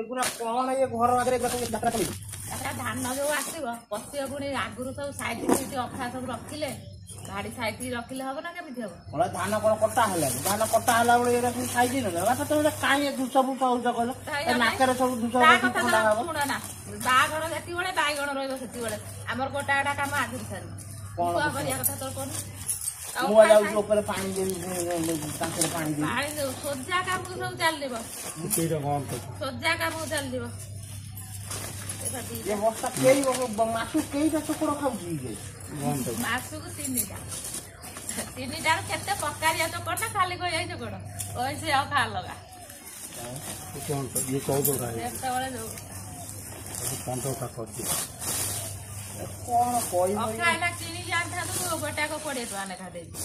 ଏଗୁରା କଣ ଏ ଘର ଆଗରେ ଯାତ୍ରା କଲି ଧାନ ଯୋଉ ଆସିବ ପଶିବ ପୁଣି ଆଗରୁ ସବୁ ସାଇଡ ଅଖା ସବୁ ରଖିଲେ ଗାଡି ସାଇଡ ରଖିଲେ ହବ ନା କେମିତି ହବ? ଧାନ କଣ କଟା ହେଲାନି ଧାନ କଟା ହେଲା ବେଳେ ଏରା ସବୁ ସାଇଜ ନେଲା ତମେ କାହିଁ ସବୁ ପାଉଛ କହିଲ ନାକରେ ସବୁ ଦୁଷ ଶୁଣ ନା ବାହାଘର ଯେତିବେଳେ ବାଇଗଣ ରହିବ ସେତିବେଳେ ଆମର ଗୋଟା ଗୋଟା କାମ ଆଗରୁ ସାରିବ କଣ କରିବା କଥା ତୋର କହୁନୁ ମୁଁ ଯାଉଛି ଉପରେ ପାଣି ଦେବି ତାଙ୍କର ପାଣି ଦେବି ସୋଜା କାମକୁ ସବୁ ଚାଲିବ ସୋଜା କାମକୁ ଚାଲିବ ବସ୍ତା କେଇ ମାସକୁ କେଇଟା ଚୋକଡ଼ ଖାଉଛି ମାସକୁ ତିନିଟା କେତେ ପକାରିଆ ଚୋକଡ଼ ନା ଖାଲି କହି ଚୋକଡ଼ ସେ ଆଉ ଖା ଲଗା ସେତେବେଳେ ଯୋଉ କଣ କହିବ ଅଖା କିଣିକି ଆଣିଥାନ୍ତୁ ଗୋଟାକ 20 ଟଙ୍କା ଲେଖା ଦେଇଛି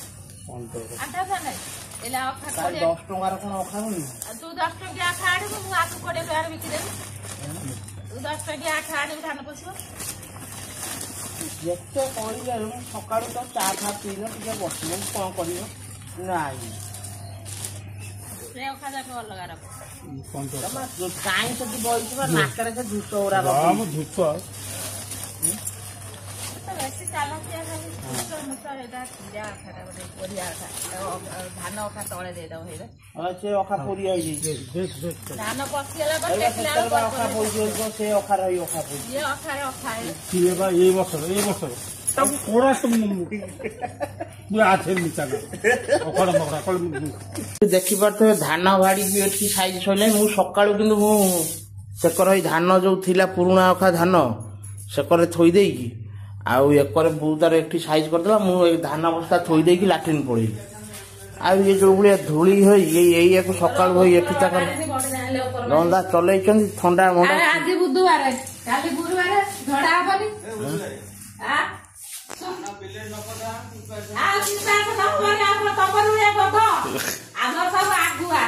ଆଣିଥାନ୍ତା ନାଇଁ ଏଇଲା ଅଖା 10 ଟଙ୍କାର କଣ ଅଖା ହଉନି ତୁ 10 ଟଙ୍କିଆ ଆଖା ଆଣିବୁ ମୁଁ ଆକୁ 20 ଟଙ୍କାରେ ବିକିଦେବି ତୁ 10 ଟଙ୍କିଆ ଆଖା ଆଣିବୁ ଧାନ ପଶିବ ଯେତେ କହିଲେ ମୁଁ ସକାଳୁ ତ ଚା ଫା ପିଇଲ ଟିକେ ବସିବ କଣ କରିବ ନାଇଁ ସେ ଅଖା ଯାକ ଅଲଗା ରଖ କାହିଁ ସେଠି ବଇଥିବା ନାକରେ ସେ ଧୂସ ଗୁରା ବେଶୀ ଚାଲଚିଆ ଖାଲି ଏଇଟା କ୍ଷୀରା ଅଖାଟା ଗୋଟେ ପରିଆ ଅଖା ଧାନ ଅଖା ତଳେ ଦେଇଦବ ହେଇବେ ସେ ଅଖା ପୋରି ହେଇଯାଇଛି ଧାନ ପଶିଗଲା ପରେ ଅଖା ପୋରି ସେ ଅଖାର ଏଇ ଅଖା ପୋରି ଇଏ ଅଖାରେ ଅଖା ଏଇ ବର୍ଷ ତାକୁ କୋଡ଼ା ଦେଖିପାରୁଥିବେ ଧାନ ଭାଡି ବି ଏଠି ସାଇଜ ସରିଲାଣି ମୁଁ ସକାଳୁ କିନ୍ତୁ ମୁଁ ସେକର ଏଇ ଧାନ ଯୋଉ ଥିଲା ପୁରୁଣା ଅଖା ଧାନ ସେକରେ ଥୋଇ ଦେଇକି ଆଉ ଏକରେ ବୋଉ ତାର ଏଠି ସାଇଜ କରିଦେଲା ମୁଁ ଏଇ ଧାନ ବସ୍ତା ଥୋଇ ଦେଇକି ଲାଟ୍ରିନ୍ ପଳେଇଲି ଆଉ ଇଏ ଯୋଉ ଭଳିଆ ଧୂଳି ହୋଇ ଏଇଆକୁ ସକାଳୁ ହୋଇ ଏଠି ତାଙ୍କର ରନ୍ଧା ଚଲେଇଛନ୍ତି ଥଣ୍ଡା ମଣ୍ଡା ଆଜି ବୁଧବାର କାଲି ଗୁରୁବାର ଝଡା ହବନି ଆମର ସବୁ ଆଗୁଆ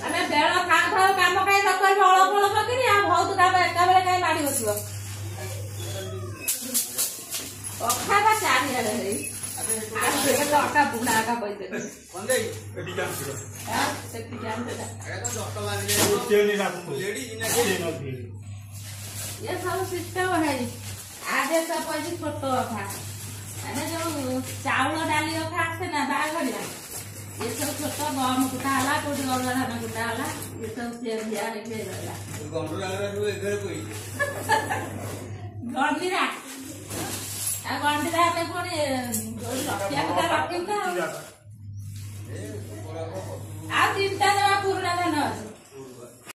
ଆମେ ବେଳ ଖାଉ ଖାଉ କାମ କାହିଁ ନ କରିବ ଅଳପ ଅଳପ କରି ଆଉ ବହୁତ କାମ ଏକାବେଳେ କାହିଁ ମାଡି ବସିବ ଅଖା ବା ଚାରିଆଡେ ହେଇ ଅଖା ବୁଣା ଅଖା ପଇସା ये सब सिस्टम है आगे सब पड़ी छोट अखा मैंने जो चाउल डाली अखा आसे ना बाघरिया ये सब छोट गम कुटा हला कोटी गम धान कुटा हला ये सब से बिया लेके रहला गम डालरा रो एघर कोई गंडीरा आ गंडीरा पे कोनी रखिया का रखिम का आ चिंता ना पुराना धान